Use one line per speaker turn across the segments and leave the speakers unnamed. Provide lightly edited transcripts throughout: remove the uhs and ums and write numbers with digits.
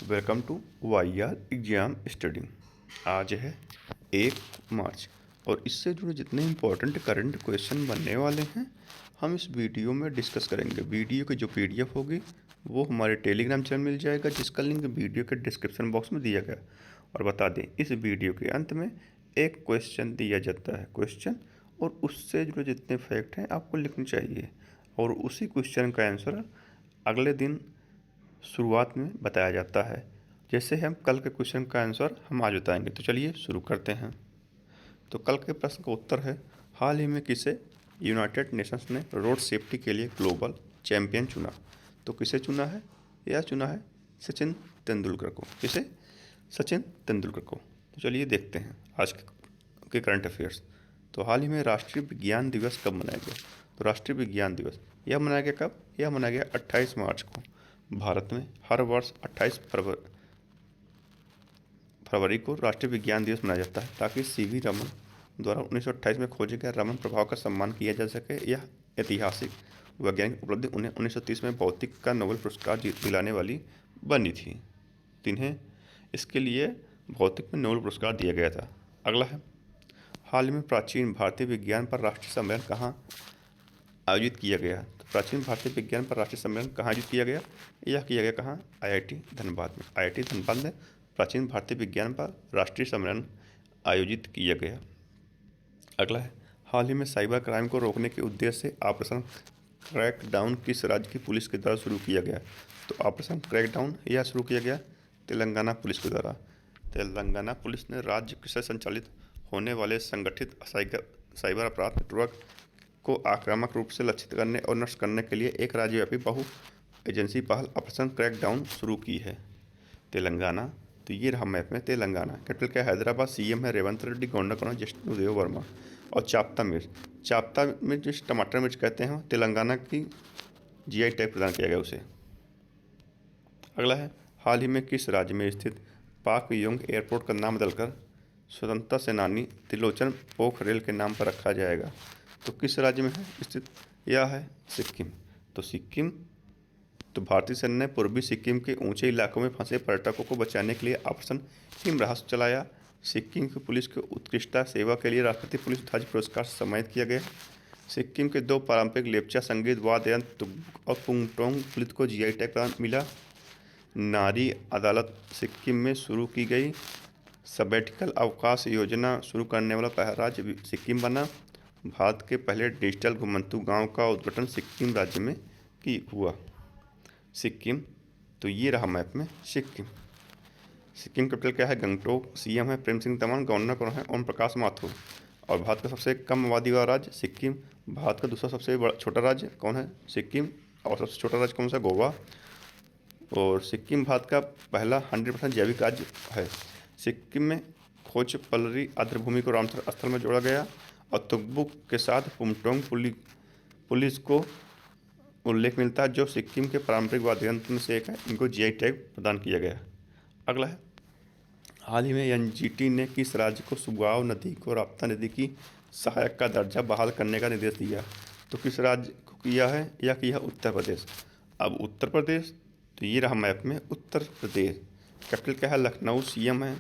Welcome to Y R exam study. आज है 1 मार्च और इससे जुड़े जितने इम्पोर्टेंट करंट क्वेश्चन बनने वाले हैं हम इस वीडियो में डिस्कस करेंगे। वीडियो की जो पीडीएफ होगी वो हमारे टेलीग्राम चैनल मिल जाएगा, जिसका लिंक वीडियो के डिस्क्रिप्शन बॉक्स में दिया गया। और बता दें, इस वीडियो के अंत में एक क्वेश्चन दिया जाता है क्वेश्चन, और उससे जुड़े जितने फैक्ट हैं आपको लिखने चाहिए, और उसी क्वेश्चन का आंसर अगले दिन शुरुआत में बताया जाता है। जैसे हम कल के क्वेश्चन का आंसर हम आज बताएंगे, तो चलिए शुरू करते हैं। तो कल के प्रश्न का उत्तर है, हाल ही में किसे यूनाइटेड नेशंस ने रोड सेफ्टी के लिए ग्लोबल चैंपियन चुना? तो किसे चुना है? यह चुना है सचिन तेंदुलकर को। किसे? सचिन तेंदुलकर को। तो चलिए देखते हैं आज के करंट अफेयर्स। तो हाल ही में राष्ट्रीय विज्ञान दिवस कब मनाया गया? तो राष्ट्रीय विज्ञान दिवस यह मनाया गया कब? यह मनाया गया 28 मार्च को। भारत में हर वर्ष 28 फरवरी को राष्ट्रीय विज्ञान दिवस मनाया जाता है, ताकि सीवी रमन द्वारा 1928 में खोजे गए रमन प्रभाव का सम्मान किया जा सके। यह ऐतिहासिक वैज्ञानिक उपलब्धि उन्हें 1930 में भौतिक का नोबेल पुरस्कार दिलाने वाली बनी थी। जिन्हें इसके लिए भौतिक में नोबेल पुरस्कार दिया गया था। अगला है, हाल ही में प्राचीन भारतीय विज्ञान पर राष्ट्रीय सम्मेलन कहाँ आयोजित किया गया? तो प्राचीन भारतीय विज्ञान पर राष्ट्रीय सम्मेलन कहाँ आयोजित किया गया? यह किया गया कहाँ? आईआईटी धनबाद में। आईआईटी धनबाद में प्राचीन भारतीय विज्ञान पर राष्ट्रीय सम्मेलन आयोजित किया गया। अगला है, हाल ही में साइबर क्राइम को रोकने के उद्देश्य से ऑपरेशन क्रैकडाउन किस राज्य की पुलिस के द्वारा शुरू किया गया? तो ऑपरेशन क्रैकडाउन यह शुरू किया गया तेलंगाना पुलिस के द्वारा। तेलंगाना पुलिस ने राज्य से संचालित होने वाले संगठित साइबर अपराध नेटवर्क को आक्रामक रूप से लक्षित करने और नष्ट करने के लिए एक राज्यव्यापी बहु एजेंसी पहल ऑपरेशन क्रैकडाउन शुरू की है। तेलंगाना, तो ये रहा मैप में तेलंगाना। कैपिटल क्या है? हैदराबाद। सीएम है रेवंत रेड्डी। गवर्नर कौन है? जष्णुदेव वर्मा। और चाप्ता मिर्च जिस टमाटर मिर्च कहते हैं, तेलंगाना की जीआई टैग प्रदान किया गया उसे। अगला है, हाल ही में किस राज्य में स्थित पाक योंग एयरपोर्ट का नाम बदलकर स्वतंत्रता सेनानी त्रिलोचन पोखरेल के नाम पर रखा जाएगा? तो किस राज्य में है स्थित? यह है सिक्किम। तो सिक्किम, तो भारतीय सेना ने पूर्वी सिक्किम के ऊंचे इलाकों में फंसे पर्यटकों को बचाने के लिए ऑपरेशन हिमरास चलाया। सिक्किम की पुलिस की उत्कृष्टता सेवा के लिए राष्ट्रपति पुलिस ध्वज पुरस्कार से सम्मानित किया गया। सिक्किम के 2 पारंपरिक लेप्चा संगीत वाद्य यंत्र तुगबुक और पुंगटोंग फ्लूट को जीआई टैग प्रदान मिला। नारी अदालत सिक्किम में शुरू की गई। सबैटिकल अवकाश योजना शुरू करने वाला पहला राज्य सिक्किम बना। भारत के पहले डिजिटल घुमंतू गांव का उद्घाटन सिक्किम राज्य में हुआ। सिक्किम, तो ये रहा मैप में सिक्किम। सिक्किम कैपिटल क्या है? गंगटोक। सीएम है प्रेम सिंह तमांग। गवर्नर कौन है? ओम प्रकाश माथुर। और भारत का सबसे कम आबादी वाला राज्य सिक्किम। भारत का दूसरा सबसे छोटा राज्य कौन है? सिक्किम। और सबसे छोटा राज्य कौन सा? गोवा। और सिक्किम भारत का पहला 100% जैविक राज्य है। सिक्किम में खोचपल्लरी आर्द्रभूमि को रामसर स्थल में जोड़ा गया। और तुगबुक के साथ पुमटोंग पुलिस को उल्लेख मिलता है, जो सिक्किम के पारंपरिक वाद्य यंत्र में से एक है। इनको जीआई टैग प्रदान किया गया। अगला है, हाल ही में एनजीटी ने किस राज्य को सुगाव नदी को राप्ता नदी की सहायक का दर्जा बहाल करने का निर्देश दिया? तो किस राज्य को किया है? यह किया उत्तर प्रदेश। अब उत्तर प्रदेश, तो ये रहा मैप में उत्तर प्रदेश। कैपिटल क्या है? लखनऊ। सीएम है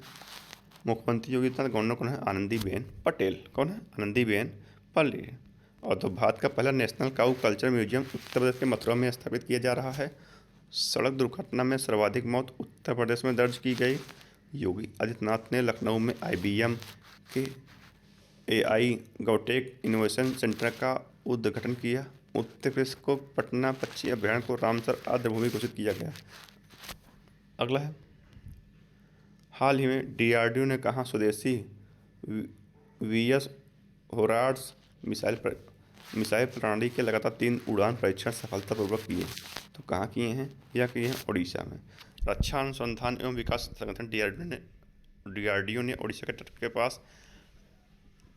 मुख्यमंत्री योगी आदित्यनाथ। गवर्नर कौन है? आनंदीबेन पटेल। कौन है? आनंदीबेन पटेल। और तो भारत का पहला नेशनल काऊ कल्चर म्यूजियम उत्तर प्रदेश के मथुरा में स्थापित किया जा रहा है। सड़क दुर्घटना में सर्वाधिक मौत उत्तर प्रदेश में दर्ज की गई। योगी आदित्यनाथ ने लखनऊ में आईबीएम के एआई गौटेक इनोवेशन सेंटर का उद्घाटन किया। उत्तर प्रदेश को पटना पक्षी अभ्यारण्य को रामसर आर्द्रभूमि घोषित किया गया। अगला है, हाल ही में डीआरडीओ ने कहाँ स्वदेशी वीएस होरार्ड्स मिसाइल प्रणाली के लगातार 3 उड़ान परीक्षण सफलतापूर्वक किए? तो कहाँ किए हैं? यह किए हैं उड़ीसा में। रक्षा अनुसंधान एवं विकास संगठन डीआरडीओ ने उड़ीसा के तट के पास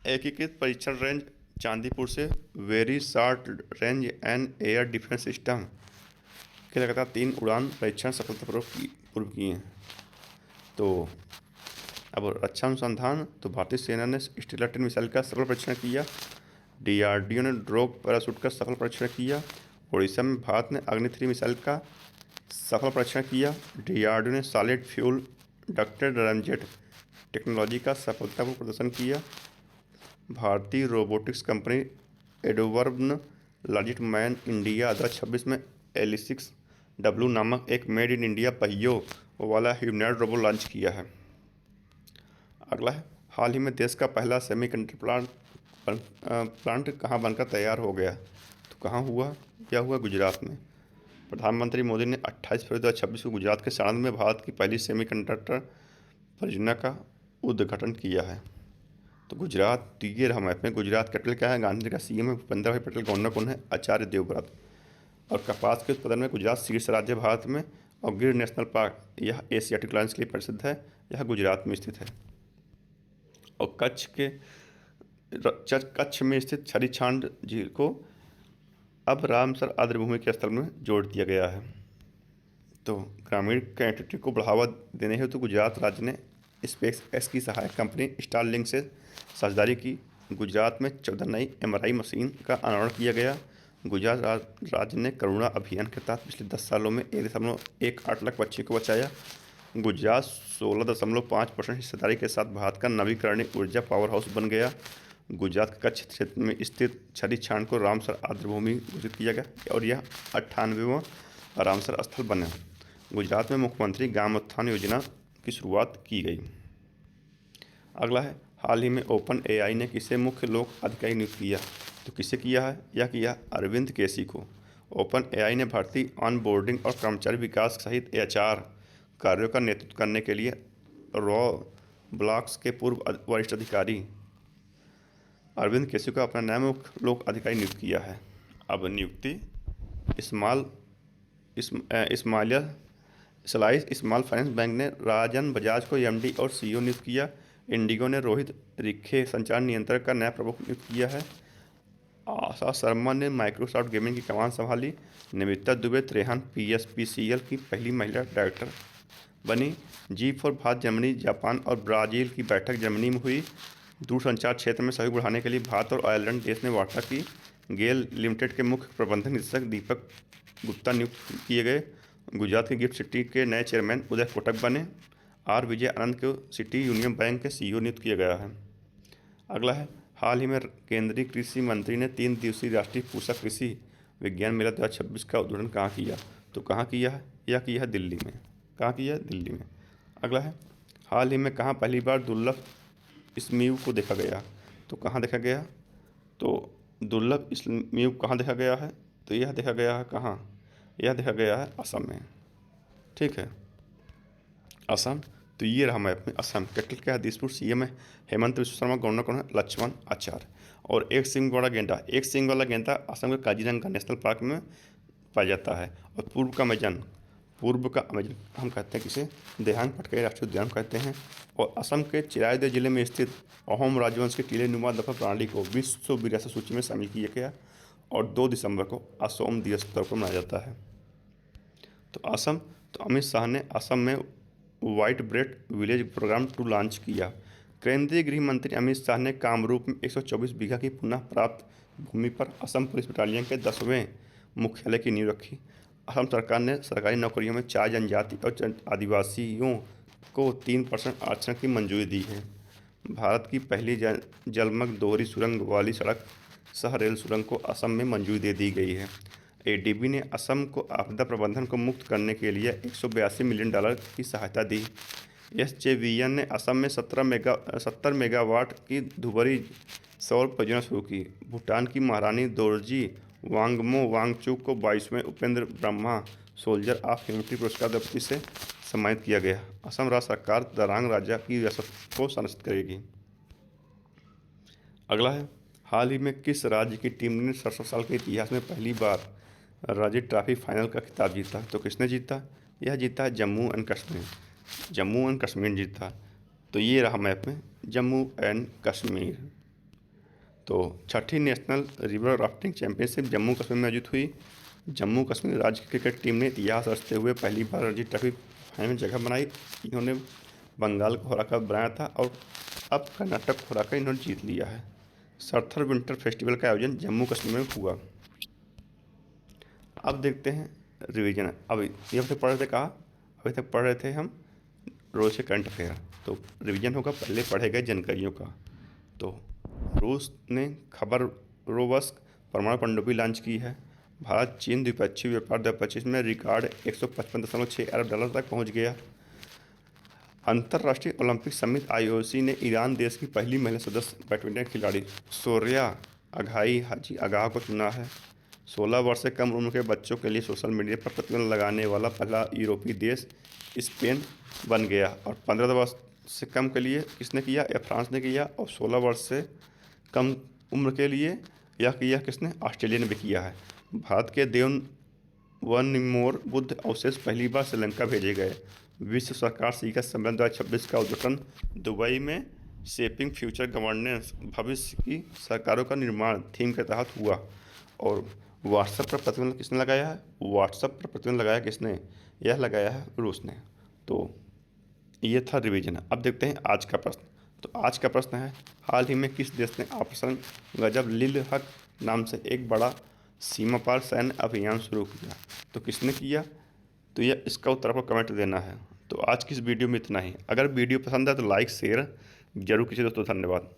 एकीकृत परीक्षण रेंज चांदीपुर से very short range and air defence system के लगातार 3 उड़ान परीक्षण सफलतापूर्वक किए हैं। तो अब रक्षा अनुसंधान, तो भारतीय सेना ने स्टीलर 10 मिसाइल का सफल परीक्षण किया। डीआरडीओ ने ड्रोग पैराशूट का सफल परीक्षण किया। उड़ीसा में भारत ने अग्नि 3 मिसाइल का सफल परीक्षण किया। डीआरडीओ ने सॉलिड फ्यूल डक्टेड रनजेट टेक्नोलॉजी का सफलतापूर्वक प्रदर्शन किया। भारतीय रोबोटिक्स कंपनी एडोवर्ब लॉजिट मैन इंडिया 2026 में L6W नामक एक मेड इन इंडिया पहियों वाला ह्यूमनॉइड रोबोट लॉन्च किया है। अगला है, हाल ही में देश का पहला सेमीकंडक्टर प्लांट कहाँ बनकर तैयार हो गया? तो कहाँ हुआ? यह हुआ गुजरात में। प्रधानमंत्री मोदी ने 28 फरवरी 2026 को गुजरात के साणंद में भारत की पहली सेमीकंडक्टर परियोजना का उद्घाटन किया है। तो गुजरात, तो ये रहा मैप में। गुजरात कैपिटल क्या है? गांधी का सीएम है भूपेंद्र भाई पटेल। गवर्नर कौन है? आचार्य देवव्रत। और कपास के उत्पादन में गुजरात शीर्ष राज्य भारत में। और गिर नेशनल पार्क, यह एशियाटिक लायंस के लिए प्रसिद्ध है, यह गुजरात में स्थित है। और कच्छ में स्थित छरीछांड झील को अब रामसर आर्द्रभूमि के स्थल में जोड़ दिया गया है। तो ग्रामीण कनेक्टिविटी को बढ़ावा देने हेतु गुजरात राज्य ने स्पेस एक्स की सहायक कंपनी स्टारलिंक से साझेदारी की। गुजरात में 14 नई MRI मशीन का अनावरण किया गया। गुजरात राज्य ने करुणा अभियान के तहत पिछले 10 सालों में 1.18 लाख बच्चे को बचाया। गुजरात 16.5% हिस्सेदारी के साथ भारत का नवीकरणीय ऊर्जा पावर हाउस बन गया। गुजरात के कच्छ क्षेत्र में स्थित छरीछांड को रामसर आर्द्रभूमि घोषित किया गया और यह 98वां रामसर स्थल बना। गुजरात में मुख्यमंत्री ग्राम उत्थान योजना की शुरुआत की गई। अगला है, हाल ही में ओपन AI ने किसे मुख्य लोक अधिकारी नियुक्त किया? तो किसे किया है? यह किया अरविंद केसी को। ओपन AI ने भारतीय ऑनबोर्डिंग और कर्मचारी विकास सहित HR कार्यों का नेतृत्व करने के लिए रॉ ब्लॉक्स के पूर्व वरिष्ठ अधिकारी अरविंद केसी को अपना नया मुख्य लोक अधिकारी नियुक्त किया है। अब नियुक्ति स्मॉल फाइनेंस बैंक ने राजन बजाज को MD और CEO नियुक्त किया। इंडिगो ने रोहित रिखे संचार नियंत्रक का नया प्रमुख नियुक्त किया है। आशा शर्मा ने माइक्रोसॉफ्ट गेमिंग की कमान संभाली। निमित्ता दुबे त्रेहान PSPCL की पहली महिला डायरेक्टर बनी। G4 भारत, जर्मनी, जापान और ब्राज़ील की बैठक जर्मनी में हुई। दूरसंचार क्षेत्र में सहयोग बढ़ाने के लिए भारत और आयरलैंड देश ने वार्ता की। गेल लिमिटेड के मुख्य प्रबंधक निदेशक दीपक गुप्ता नियुक्त किए गए। गुजरात की गिफ्ट सिटी के नए चेयरमैन उदय कोटक बने। R विजय आनंद को सिटी यूनियन बैंक के CEO नियुक्त किया गया है। अगला है, हाल ही में केंद्रीय कृषि मंत्री ने 3 दिवसीय राष्ट्रीय पूसा कृषि विज्ञान मेला 2026 का उद्घाटन कहाँ किया? तो कहाँ किया है? यह किया है दिल्ली में। कहाँ किया है? दिल्ली में। अगला है, हाल ही में कहाँ पहली बार दुर्लभ स्मीव को देखा गया? तो कहाँ देखा गया? तो दुर्लभ स्मीव कहाँ देखा गया है? तो यह देखा गया है कहाँ? यह देखा गया है असम में। ठीक है, असम। तो ये रहा मैप में असम। कैपिटल क्या है? दिसपुर। CM है हेमंत बिश्व शर्मा। गवर्नर कौन है? लक्ष्मण आचार्य। और एक सींग वाला गेंडा, एक सींग वाला गेंदा असम के काजीरंगा नेशनल पार्क में पाया जाता है। और पूर्व का अमेजन हम कहते हैं किसे? देहांग पटकाई राष्ट्रीय उद्यान कहते हैं। और असम के चिरायदेव जिले में स्थित अहोम राजवंश की टीले नुमा दफन प्रणाली को विश्व विरासत सूची में शामिल किया गया और 2 दिसंबर को असोम दिवस के तौर पर मनाया जाता है। तो असम, तो अमित शाह ने असम में vibrant village programme 2 launch किया। केंद्रीय गृह मंत्री अमित शाह ने कामरूप में 124 बीघा की पुनः प्राप्त भूमि पर असम पुलिस बटालियन के 10वें मुख्यालय की नींव रखी। असम सरकार ने सरकारी नौकरियों में 4 जनजाति और आदिवासियों को 3% आरक्षण की मंजूरी दी है। भारत की पहली जलमग्न दोहरी सुरंग वाली सड़क सह रेल सुरंग को असम में मंजूरी दे दी गई है। ADB ने असम को आपदा प्रबंधन को मुक्त करने के लिए $182 मिलियन की सहायता दी। SJVN ने असम में 70 मेगावाट की धुबरी सौर परियोजना शुरू की। भूटान की महारानी दोरजी वांगमो वांगचुक को 22वें Upendra Brahma soldier of humanity पुरस्कार द्रौपदी से सम्मानित किया गया। असम राज्य सरकार दरांग राजा की विरासत को संरक्षित करेगी। अगला है, हाल ही में किस राज्य की टीम ने 67 साल के इतिहास में पहली बार रणजी ट्रॉफी फाइनल का खिताब जीता? तो किसने जीता? यह जीता है जम्मू एंड कश्मीर जीता। तो ये रहा मैप में जम्मू एंड कश्मीर। तो 6ठी national river rafting championship Jammu Kashmir में आयोजित हुई। जम्मू कश्मीर राज्य क्रिकेट टीम ने इतिहास रचते हुए पहली बार रणजी ट्रॉफी फाइनल में जगह बनाई। इन्होंने बंगाल को हराकर बनाया था और अब कर्नाटक को हराकर इन्होंने जीत लिया है। सरथर विंटर फेस्टिवल का आयोजन जम्मू कश्मीर में हुआ। अब देखते हैं रिवीजन है। अब ये अब तक पढ़ रहे थे कहाँ, अभी तक पढ़ रहे थे हम रोज के करंट अफेयर। तो रिवीजन होगा, पहले पढ़े गए जानकारियों का। तो रूस ने खबर रोबस्ट परमाणु पनडुब्बी लॉन्च की है। भारत चीन द्विपक्षीय व्यापार 2025 में रिकॉर्ड 155.6 अरब डॉलर तक पहुंच गया। अंतर्राष्ट्रीय ओलंपिक समिति आईओसी ने ईरान देश की पहली महिला सदस्य बैडमिंटन खिलाड़ी सोरिया अघाई हाजी आगाह को चुना है। 16 वर्ष से कम उम्र के बच्चों के लिए सोशल मीडिया पर प्रतिबंध लगाने वाला पहला यूरोपीय देश स्पेन बन गया। और 15 वर्ष से कम के लिए किसने किया, या फ्रांस ने किया। और 16 वर्ष से कम उम्र के लिए यह किया किसने, ऑस्ट्रेलिया ने भी किया है। भारत के देवन वननिमोर बुद्ध अवशेष पहली बार श्रीलंका भेजे गए। विश्व सहकार शिखर सम्मेलन 2026 का उद्घाटन दुबई में शेपिंग फ्यूचर गवर्नेंस, भविष्य की सरकारों का निर्माण थीम के तहत हुआ। और व्हाट्सएप पर प्रतिबंध किसने लगाया है, व्हाट्सएप पर प्रतिबंध लगाया किसने, यह लगाया है रूस ने। तो ये था रिवीजन। अब देखते हैं आज का प्रश्न। तो आज का प्रश्न है, हाल ही में किस देश ने ऑपरेशन गजब लिल हक नाम से एक बड़ा सीमा पार सैन्य अभियान शुरू किया। तो किसने किया, तो यह इसका उत्तर आपको कमेंट देना है। तो आज की इस वीडियो में इतना ही। अगर वीडियो पसंद है तो लाइक शेयर जरूर कीजिए दोस्तों। धन्यवाद।